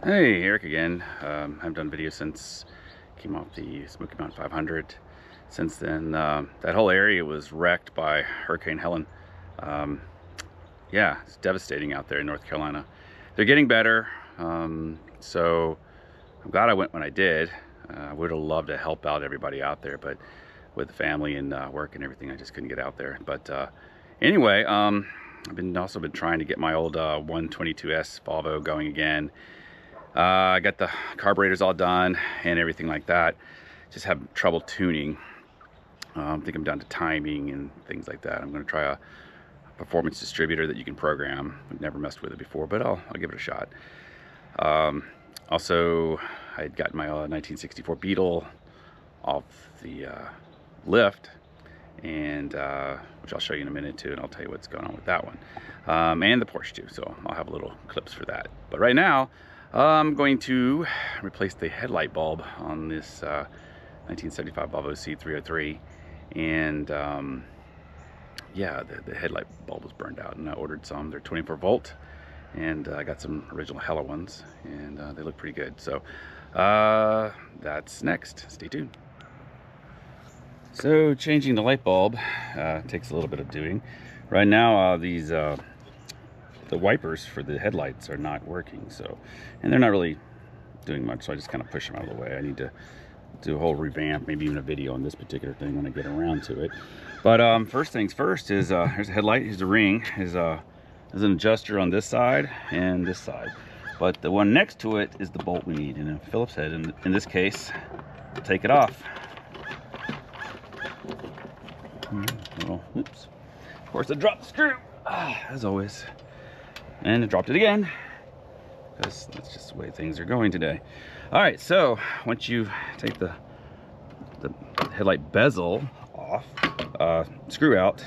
Hey, Eric again. I've done videos since came off the Smoky Mountain 500. Since then, that whole area was wrecked by Hurricane Helen. Um, yeah, it's devastating out there in North Carolina. They're getting better, so I'm glad I went when I did. I would have loved to help out everybody out there, but with the family and work and everything, I just couldn't get out there. But anyway, I've also been trying to get my old 122S Volvo going again. I got the carburetors all done and everything like that. Just have trouble tuning. I think I'm down to timing and things like that. I'm going to try a performance distributor that you can program. I've never messed with it before, but I'll give it a shot. Also, I had gotten my 1964 Beetle off the lift, and which I'll show you in a minute too, and I'll tell you what's going on with that one, and the Porsche too. So I'll have little clips for that. But right now, I'm going to replace the headlight bulb on this 1975 Volvo C303, and yeah, the headlight bulb was burned out, and I ordered some. They're 24 volt, and I got some original Hella ones, and they look pretty good. So that's next. Stay tuned. So changing the light bulb takes a little bit of doing. Right now, the wipers for the headlights are not working, so, and they're not really doing much, so I just kind of push them out of the way. I need to do a whole revamp, maybe even a video on this particular thing when I get around to it. But first things first is here's a headlight, here's a ring, there's an adjuster on this side and this side, but the one next to it is the bolt we need, and a Phillips head. In this case, take it off. Oops. Of course, I dropped the screw, as always. And I dropped it again, because that's just the way things are going today. All right, so once you take the headlight bezel off, screw out,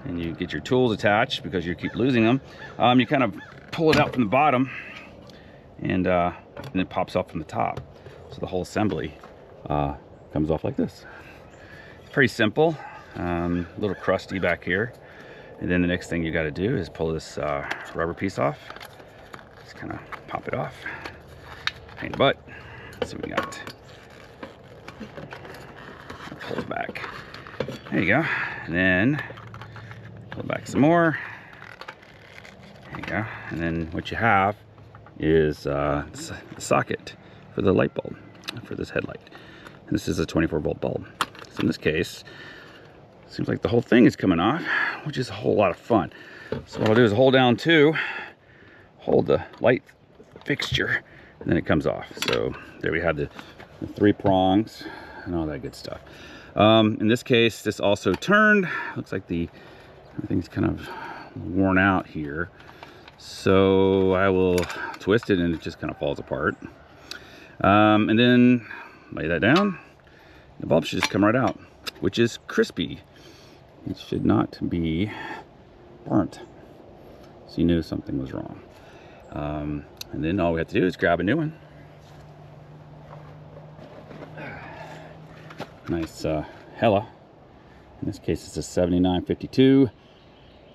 and you get your tools attached because you keep losing them, you kind of pull it out from the bottom, and it pops off from the top. So the whole assembly comes off like this. It's pretty simple, a little crusty back here. And then the next thing you got to do is pull this rubber piece off. Just kind of pop it off. Pain in the butt. Let's see what we got. Pull it back. There you go. And then pull it back some more. There you go. And then what you have is the socket for the light bulb for this headlight. And this is a 24 volt bulb. So in this case, seems like the whole thing is coming off, which is a whole lot of fun. So what I'll do is hold down hold the light fixture, and then it comes off. So there we have the 3 prongs and all that good stuff. In this case, this also turned. Looks like everything's kind of worn out here. So I will twist it and it just kind of falls apart. And then lay that down. The bulb should just come right out, which is crispy. It should not be burnt. So you knew something was wrong. And then all we have to do is grab a new one. Nice Hella. In this case, it's a 7952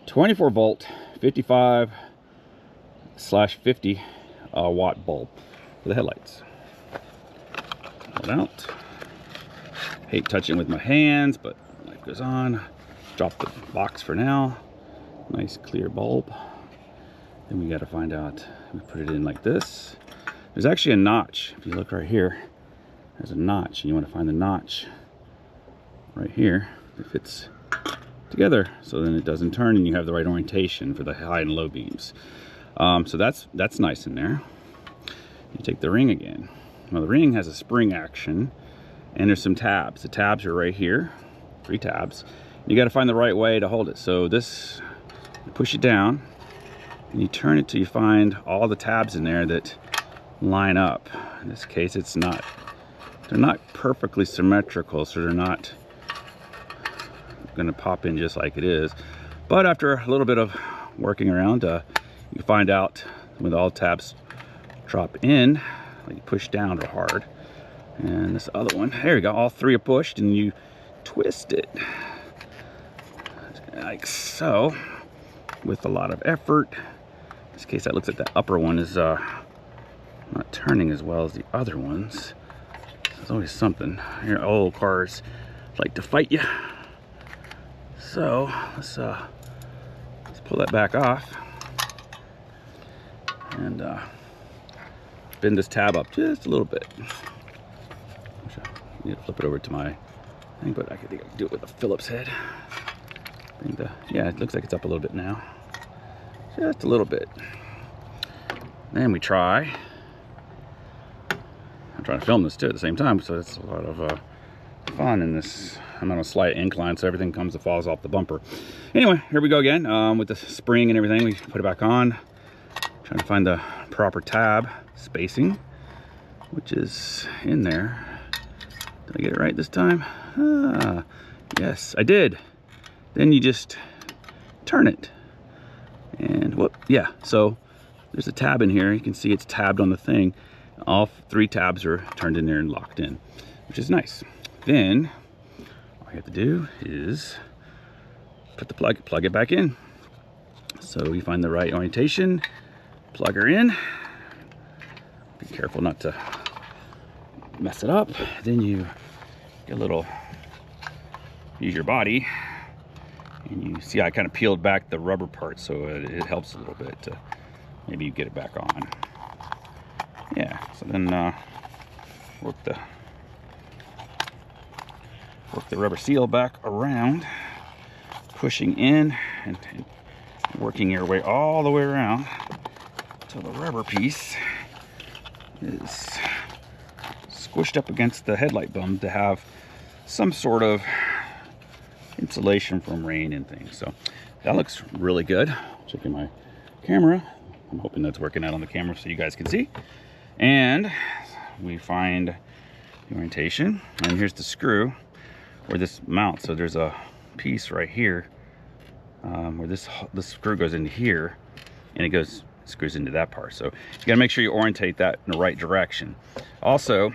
24 volt 55/50 watt bulb for the headlights. Pull it out. Hate touching with my hands, but life goes on. Drop the box for now. Nice clear bulb. Then we got to find out. We put it in like this. There's actually a notch. If you look right here, there's a notch, and you want to find the notch right here that fits together, so then it doesn't turn, and you have the right orientation for the high and low beams. So that's nice in there. You take the ring again. Well, the ring has a spring action, and there's some tabs. The tabs are right here, 3 tabs. You got to find the right way to hold it. So this, you push it down, and you turn it till you find all the tabs in there that line up. In this case, they're not perfectly symmetrical, so they're not going to pop in just like it is. But after a little bit of working around, you find out when all tabs drop in, like you push down real hard. And this other one, there you go, all 3 are pushed, and you twist it like so with a lot of effort. In this case, that looks like the upper one is not turning as well as the other ones. There's always something. Your old cars like to fight you. So let's pull that back off and bend this tab up just a little bit. I need to flip it over to my thing, but I think I can do it with a Phillips head. Yeah, it looks like it's up a little bit now. Just a little bit. Then we try. I'm trying to film this too at the same time, so it's a lot of fun in this. I'm on a slight incline, so everything falls off the bumper. Anyway, here we go again with the spring and everything. We put it back on. Trying to find the proper tab spacing, which is in there. Did I get it right this time? Ah, yes, I did. Then you just turn it. And whoop, yeah, so there's a tab in here. You can see it's tabbed on the thing. All 3 tabs are turned in there and locked in, which is nice. Then all you have to do is put the plug it back in. So you find the right orientation, plug her in. Be careful not to mess it up. Then you get a little, use your body, and you see I kind of peeled back the rubber part, so it helps a little bit to maybe get it back on. Yeah, so then work the rubber seal back around, pushing in and working your way all the way around until the rubber piece is squished up against the headlight bum to have some sort of insulation from rain and things. So that looks really good. Checking my camera. I'm hoping that's working out on the camera so you guys can see. And we find the orientation, and here's the screw where this mounts. So there's a piece right here where this screw goes into here, and it screws into that part. So you got to make sure you orientate that in the right direction. Also,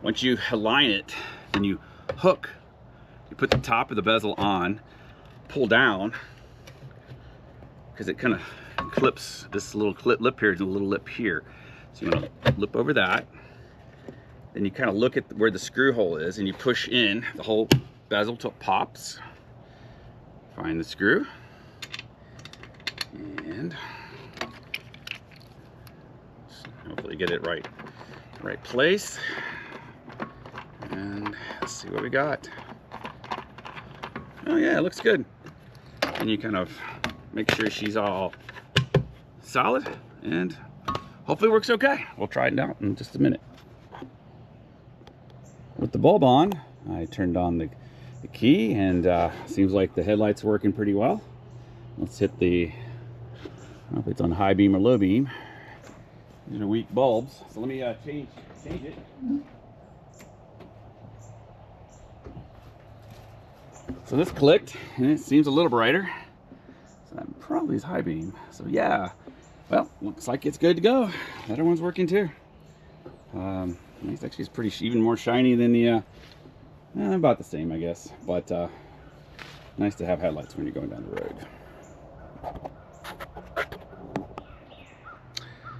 once you align it, then you hook. You put the top of the bezel on, pull down, because it kind of clips this little lip here and a little lip here. So you want to lip over that. Then you kind of look at where the screw hole is, and you push in. The whole bezel pops. Find the screw, and hopefully get it right place. And let's see what we got. Oh yeah, it looks good. And you kind of make sure she's all solid, and hopefully it works okay. We'll try it out in just a minute. With the bulb on, I turned on the key, and seems like the headlight's working pretty well. Let's hit the, I don't know if it's on high beam or low beam. These are weak bulbs, so let me change it. So this clicked, and it seems a little brighter. So that probably is high beam. So yeah, well, looks like it's good to go. The other one's working too. It's actually pretty, even more shiny than the, about the same, I guess. But nice to have headlights when you're going down the road.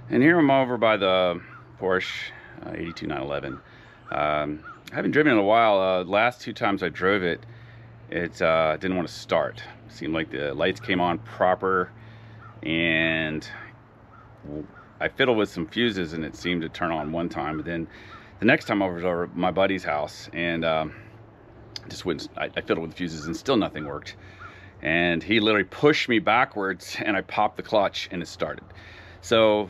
And here I'm over by the Porsche 82911. I haven't driven it in a while. Last 2 times I drove it, it didn't want to start. It seemed like the lights came on proper, and I fiddled with some fuses and it seemed to turn on one time, but then the next time I was over at my buddy's house, and just wouldn't, I fiddled with the fuses and still nothing worked. And he literally pushed me backwards, and I popped the clutch and it started. So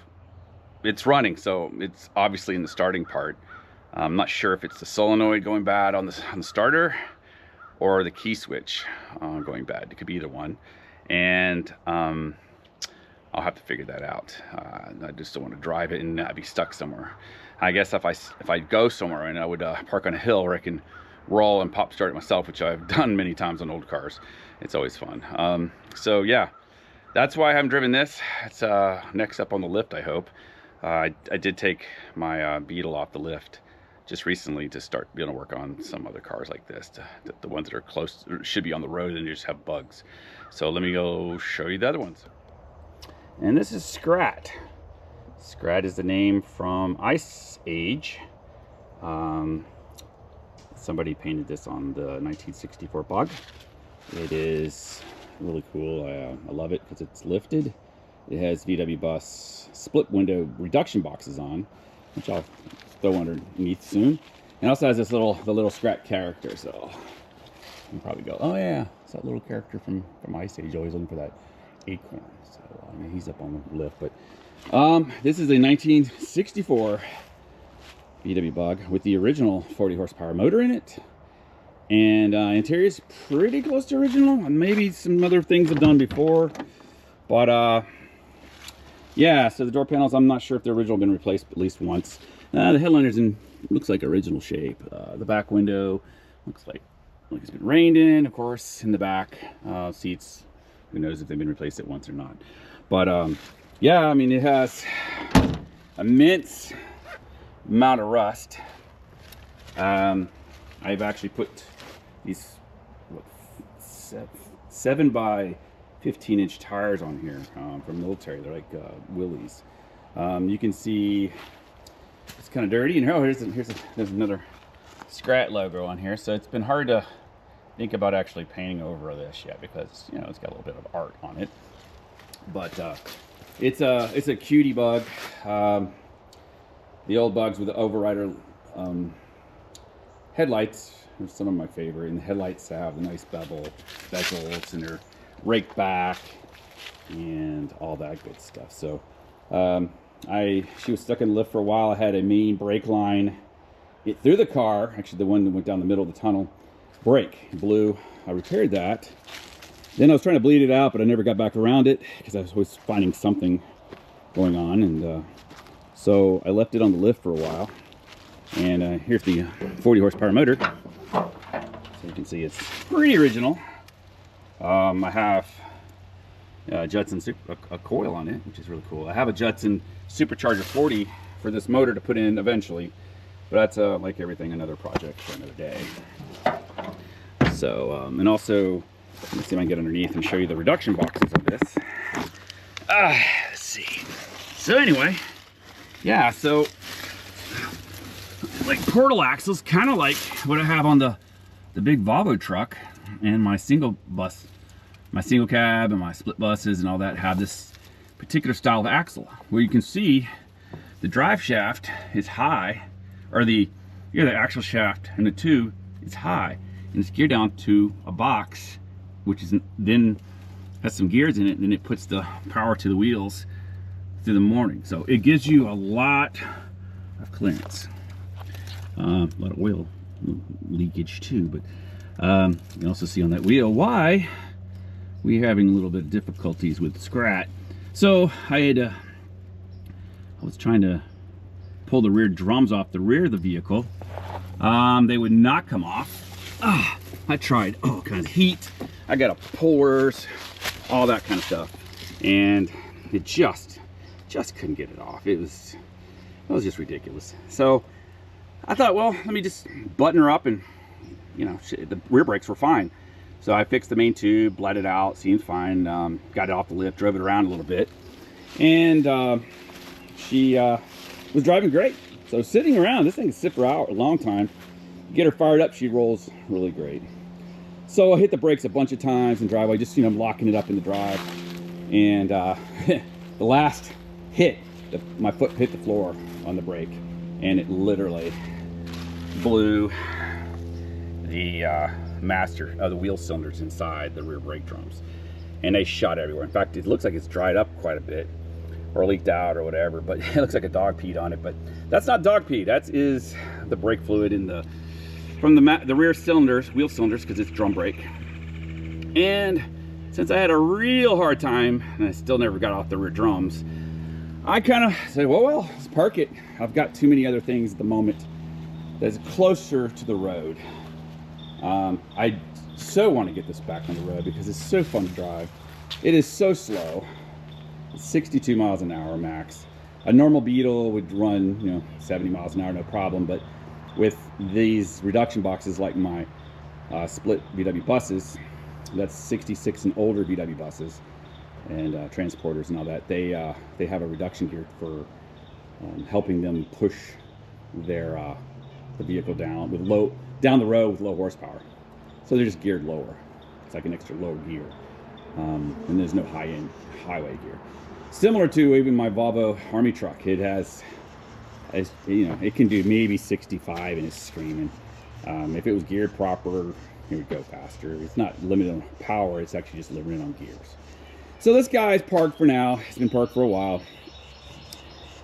it's running, so it's obviously in the starting part. I'm not sure if it's the solenoid going bad on the starter, or the key switch going bad. It could be either one. And I'll have to figure that out. I just don't want to drive it and be stuck somewhere. I guess if I go somewhere, and I would park on a hill where I can roll and pop start it myself, which I've done many times on old cars. It's always fun. So yeah, that's why I haven't driven this. It's next up on the lift, I hope. I did take my Beetle off the lift just recently to start being able to work on some other cars like this, the ones that are close, should be on the road and just have bugs. So let me go show you the other ones. And this is Scrat. Scrat is the name from Ice Age. Somebody painted this on the 1964 bug. It is really cool. I love it because it's lifted. It has VW bus split window reduction boxes on, which I'll throw underneath soon. And also has the little Scrat character. So you can probably go, oh yeah, it's that little character from Ice Age. Always looking for that acorn. So I mean, he's up on the lift. But this is a 1964 VW bug with the original 40 horsepower motor in it, and interior is pretty close to original, and maybe some other things I've done before, but yeah. So the door panels, I'm not sure if the original been replaced at least once. The headliner's in, looks like original shape. The back window looks like it's been rained in, of course. In the back seats, who knows if they've been replaced at once or not. But yeah, I mean, it has immense amount of rust. I've actually put these 7 by 15-inch tires on here from military. They're like Willys. You can see it's kind of dirty, and oh, there's another Scrat logo on here. So it's been hard to think about actually painting over this yet, because you know it's got a little bit of art on it. But it's a cutie bug. The old bugs with the overrider headlights are some of my favorite, and the headlights have the nice bezels, and they're raked back and all that good stuff. So she was stuck in the lift for a while. I had a main brake line through the car, actually the one that went down the middle of the tunnel, brake blew. I repaired that. Then I was trying to bleed it out, but I never got back around it because I was always finding something going on, and so I left it on the lift for a while. And here's the 40 horsepower motor. So you can see it's pretty original. I have Judson a coil on it, which is really cool. I have a Judson Supercharger 40 for this motor to put in eventually, but that's like everything, another project for another day. So and also, let's see if I can get underneath and show you the reduction boxes of this. Let's see. So anyway, yeah, so like portal axles, kind of like what I have on the big Volvo truck, and my single cab and my split buses and all that have this particular style of axle, where you can see the drive shaft is high, or the axle shaft and the tube is high, and it's geared down to a box, which is then has some gears in it, and then it puts the power to the wheels through the morning. So it gives you a lot of clearance, a lot of oil leakage too. But you can also see on that wheel why we're having a little bit of difficulties with Scrat. So I was trying to pull the rear drums off the rear of the vehicle. They would not come off. I tried all kinds of heat. I got pullers, all that kind of stuff, and it just couldn't get it off. It was just ridiculous. So I thought, well, let me just button her up, and you know, the rear brakes were fine. So I fixed the main tube, bled it out, seemed fine, got it off the lift, drove it around a little bit, and she was driving great. So sitting around, this thing can sit for a long time. Get her fired up, she rolls really great. So I hit the brakes a bunch of times in driveway, just, you know, locking it up in the drive. And the last hit, my foot hit the floor on the brake, and it literally blew the master of the wheel cylinders inside the rear brake drums, and they shot everywhere. In fact, it looks like it's dried up quite a bit, or leaked out or whatever, but it looks like a dog peed on it. But that's not dog pee, that is the brake fluid from the rear cylinders, wheel cylinders, because it's drum brake. And since I had a real hard time, and I still never got off the rear drums, I kind of said, well, let's park it. I've got too many other things at the moment that's closer to the road. I so want to get this back on the road because it's so fun to drive. It is so slow. It's 62 miles an hour max. A normal Beetle would run, you know, 70 miles an hour, no problem. But with these reduction boxes, like my split VW buses, that's 66 and older VW buses and transporters and all that, they have a reduction gear for helping them push their the vehicle down the road with low horsepower. So they're just geared lower. It's like an extra low gear, and there's no high-end highway gear. Similar to even my Volvo Army truck, it has, you know, it can do maybe 65 and it's screaming. If it was geared proper, it would go faster. It's not limited on power, it's actually just limited on gears. So this guy is parked for now. He's been parked for a while,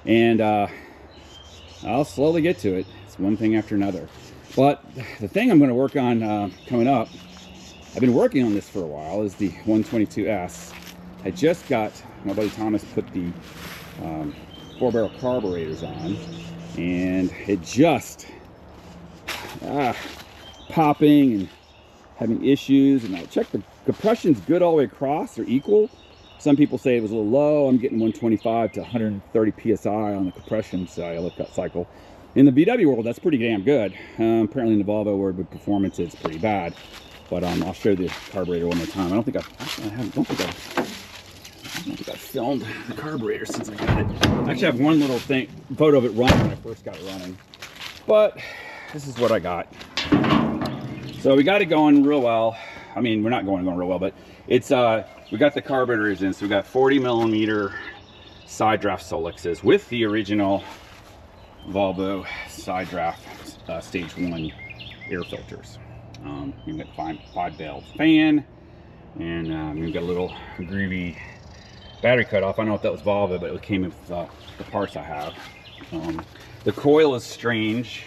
and I'll slowly get to it. It's one thing after another. But the thing I'm going to work on coming up, I've been working on this for a while, is the 122S. I just got, my buddy Thomas put the 4-barrel carburetors on, and it just popping and having issues. And I checked the compression's good all the way across, they're equal. Some people say it was a little low. I'm getting 125 to 130 psi on the compression cycle. In the VW world, that's pretty damn good. Apparently in the Volvo world with performance, it's pretty bad. But I'll show you the carburetor one more time. I don't think I've filmed the carburetor since I got it. I actually have one little photo of it running when I first got it running. But this is what I got. So we got it going real well. I mean, we're not going real well, but it's we got the carburetors in. So we got 40mm side draft Solixes with the original Volvo side draft stage 1 air filters. You've got 5-valve fan, and we've got a little groovy battery cutoff. I don't know if that was Volvo, but it came with the parts I have. The coil is strange.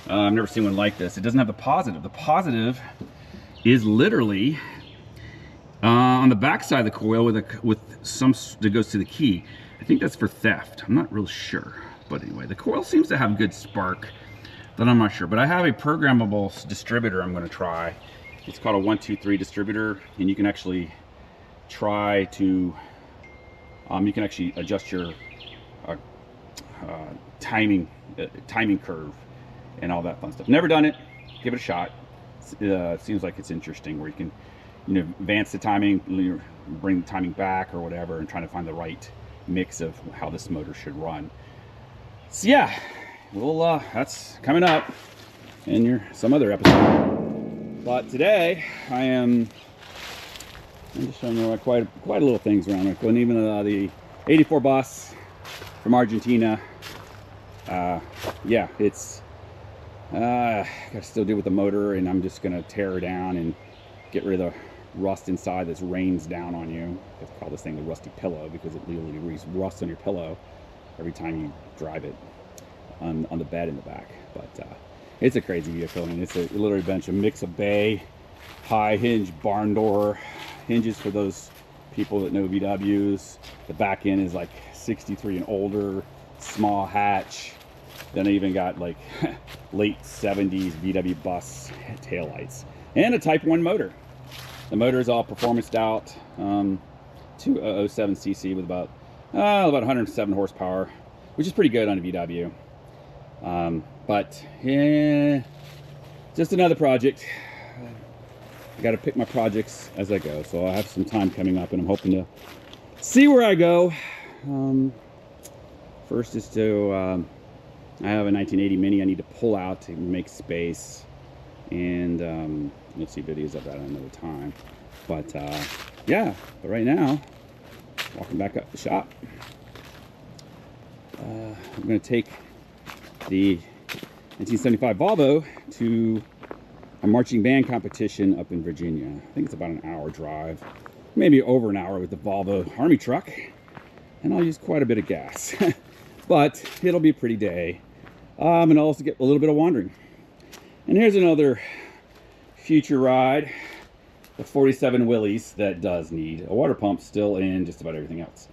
I've never seen one like this. It doesn't have the positive. The positive is literally on the back side of the coil with some that goes to the key. I think that's for theft. I'm not real sure, but anyway, the coil seems to have good spark, but I'm not sure. But I have a programmable distributor I'm going to try. It's called a 123 distributor, and you can actually try to you can actually adjust your timing curve and all that fun stuff. Never done it. Give it a shot. It seems like it's interesting, where you can, you know, advance the timing, bring the timing back or whatever, and trying to find the right mix of how this motor should run. So yeah, well, that's coming up in some other episode. But today I'm just showing you quite a little things around it. And even the 84 bus from Argentina. Yeah, it's got to still deal with the motor, and I'm just gonna tear her down and get rid of the rust inside that rains down on you. I call this thing the rusty pillow, because it literally leaves rust on your pillow every time you drive it on the bed in the back. But it's a crazy vehicle, and it's literally a mix of bay, high hinge, barn door hinges for those people that know VWs. The back end is like 63 and older, small hatch. Then I even got like late 70s VW bus taillights, and a Type 1 motor. The motor is all performanced out, 207 cc with about 107 horsepower, which is pretty good on a VW. But yeah, just another project. I got to pick my projects as I go, so I have some time coming up, and I'm hoping to see where I go. First is to I have a 1980 Mini I need to pull out to make space, and you'll see videos of that another time. But yeah, but right now, walking back up the shop, I'm going to take the 1975 Volvo to a marching band competition up in Virginia. I think it's about an hour drive, maybe over an hour with the Volvo Army truck, and I'll use quite a bit of gas. But it'll be a pretty day. And I'll also get a little bit of wandering. And here's another future ride, the 47 Willys that does need a water pump still, and just about everything else.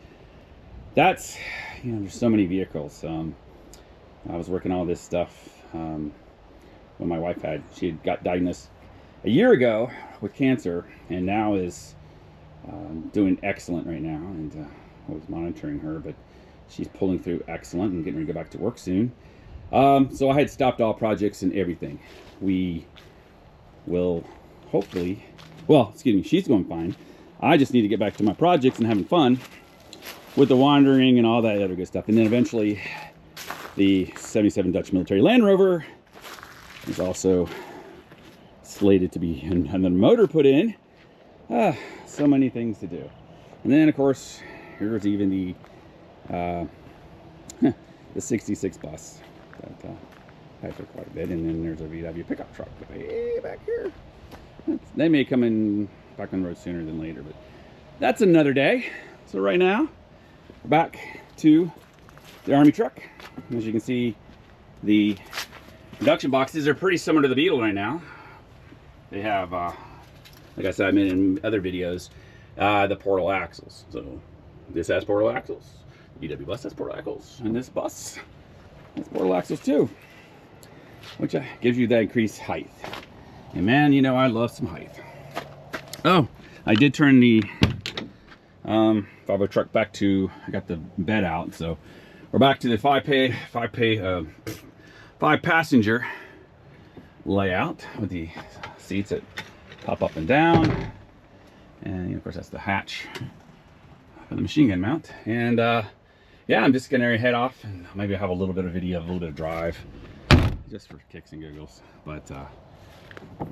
That's, you know, there's so many vehicles. I was working all this stuff when my wife she had got diagnosed a year ago with cancer, and now is doing excellent right now. And I was monitoring her, but she's pulling through excellent and getting ready to go back to work soon. So I had stopped all projects and everything. We will hopefully, well, excuse me, she's going fine. I just need to get back to my projects and having fun with the wandering and all that other good stuff. And then eventually The 77 Dutch military Land Rover is also slated to be, and the motor put in. So many things to do. And then of course, here's even the the 66 bus that I took quite a bit. And then there's a VW pickup truck way back here. They may come in back on the road sooner than later, but that's another day. So right now, we're back to the Army truck. As you can see, the induction boxes are pretty similar to the Beetle right now. They have, like I said, I meant in other videos, the portal axles. So this has portal axles. VW bus has portal axles, and this bus has portal axles too, which gives you that increased height. And man, you know, I love some height. Oh, I did turn the Volvo truck back to, I got the bed out, so we're back to the five passenger layout with the seats that pop up and down, and of course that's the hatch for the machine gun mount. And yeah, I'm just gonna head off and maybe have a little bit of video, a little bit of drive, just for kicks and giggles. But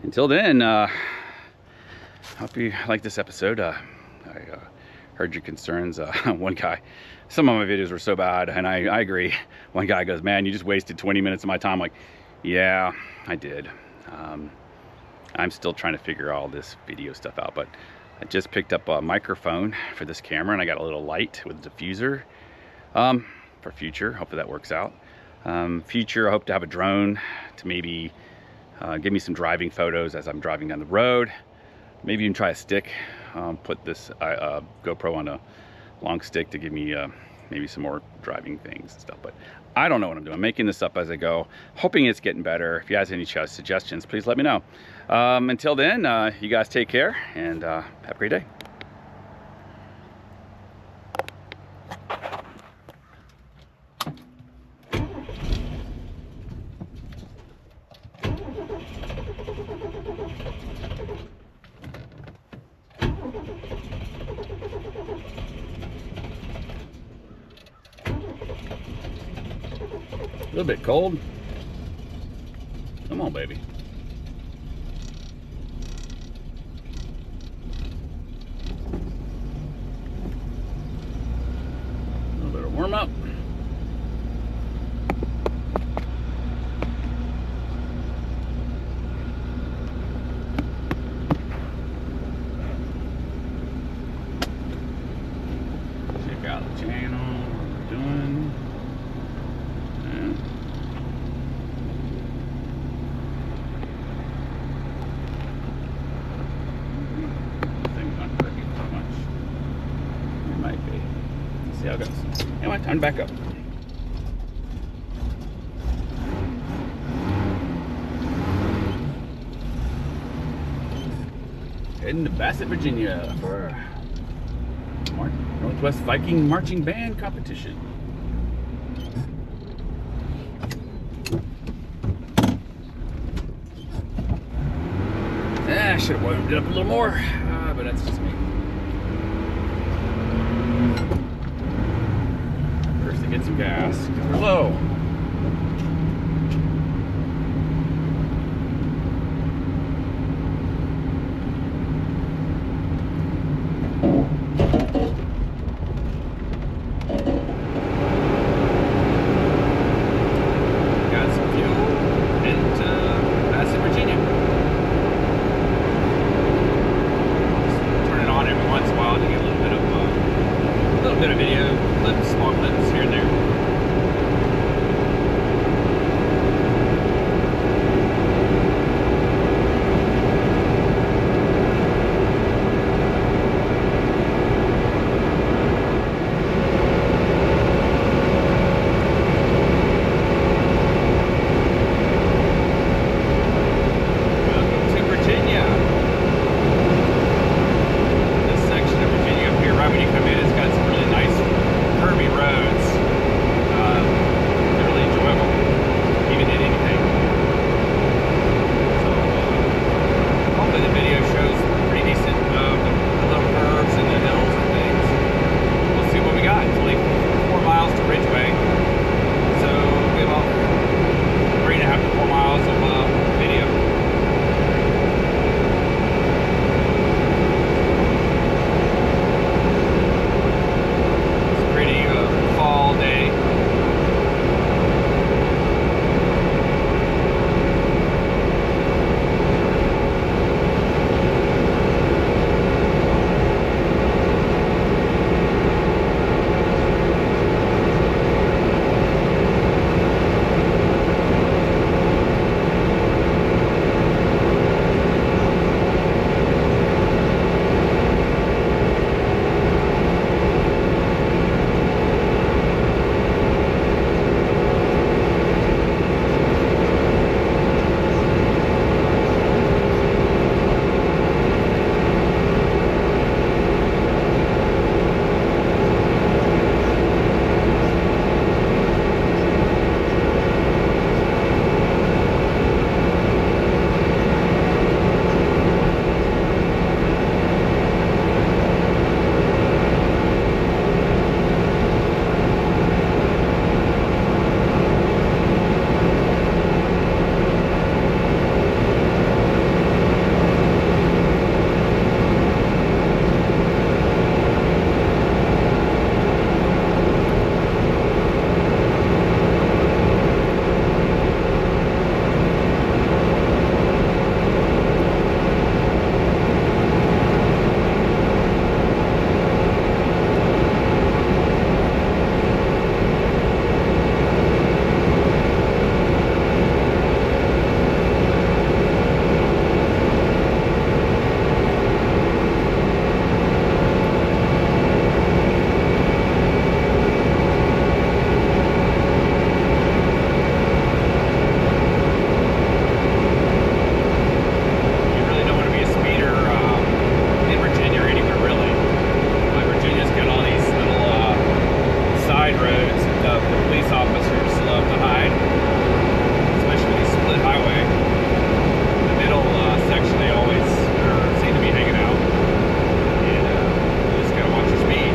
until then, hope you like this episode. I heard your concerns. One guy, some of my videos were so bad, and I agree. One guy goes, man, you just wasted 20 minutes of my time. I'm like, yeah, I did. I'm still trying to figure all this video stuff out, but I just picked up a microphone for this camera, and I got a little light with a diffuser for future. Hopefully that works out. Future, I hope to have a drone to maybe give me some driving photos as I'm driving down the road. Maybe even try a stick, put this GoPro on a long stick to give me maybe some more driving things and stuff. But I don't know what I'm doing. I'm making this up as I go, hoping it's getting better. If you guys have any suggestions, please let me know. Until then, you guys take care, and have a great day. A little bit cold. Come on, baby. A little bit of warm up. Check out the channel, what we're doing. See how it goes. Anyway, time to back up. Heading to Bassett, Virginia for Northwest Viking Marching Band competition. I should have warmed it up a little more, but that's just me. First to get some gas, because we're low. side roads, the police officers love to hide, especially these split highway. The middle section, they always seem to be hanging out, and you just gotta watch your speed.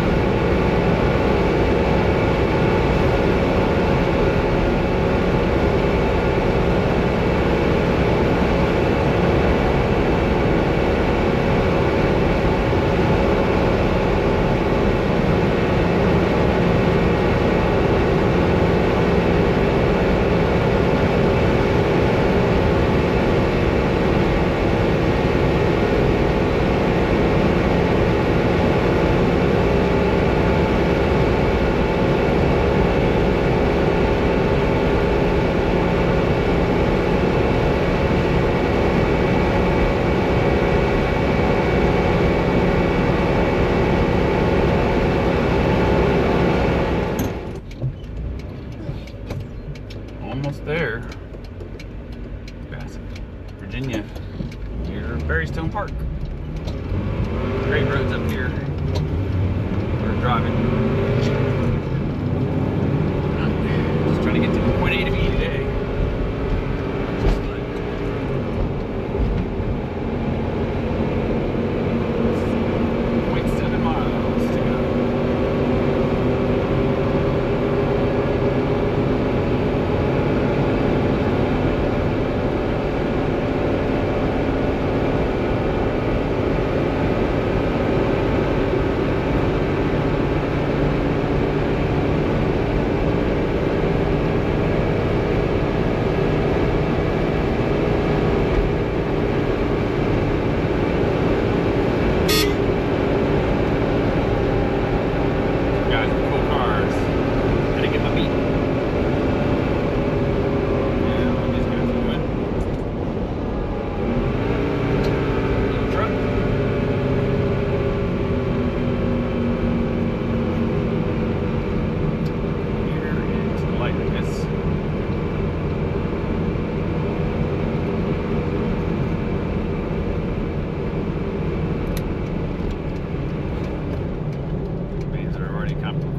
Almost there. Past Virginia, near Berrystone Park. Great roads up here. We're driving. Just trying to get to point A to B today. Just like 0.7 miles to go.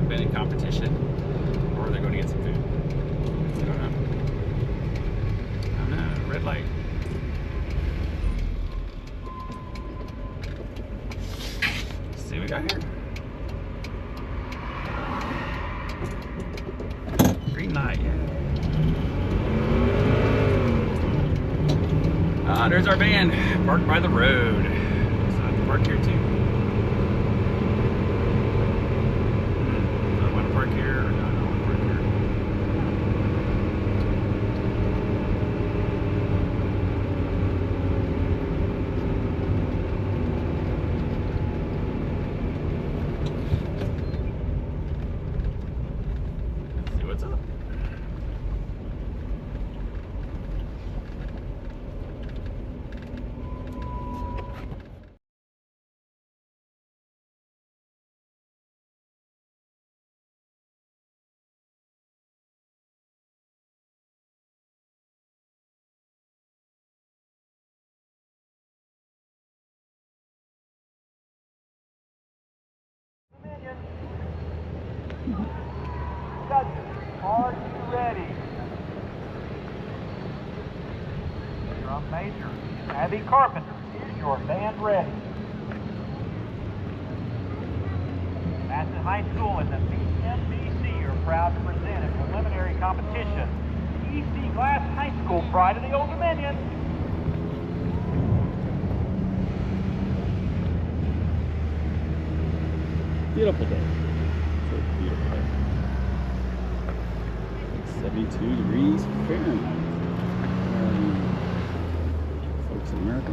Been in competition, or they're going to get some food. I don't know. I don't know. Red light. Let's see what we got here. Green light, yeah. Ah, there's our van parked by the road. So I have to park here too. Park here, or no, I don't want to park here. Let's see what's up. Are you ready? From Major Abby Carpenter, is your band ready? Madison High School and the BMBC are proud to present a preliminary competition, the EC Glass High School Pride of the Old Dominion. Beautiful day. It's a beautiful day. 72 degrees Fahrenheit. Folks in America.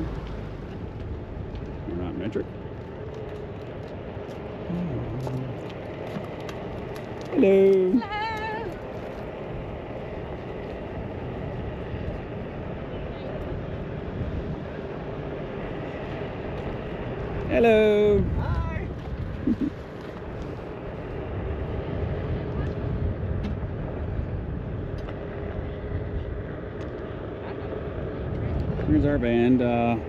We're not metric. Hello. Hello. Hi. Here's our band,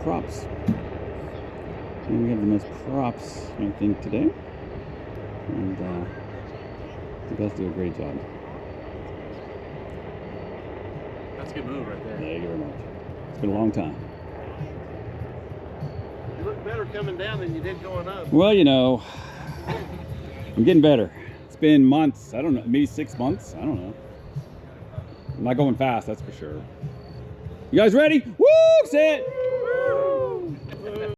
props. And we have the most props, I think, today. And You guys do a great job. That's a good move right there. Thank you very much. It's been a long time. You look better coming down than you did going up. Well, you know, I'm getting better. It's been months. I don't know, maybe 6 months. I don't know. I'm not going fast, that's for sure. You guys ready? Woo! Say it!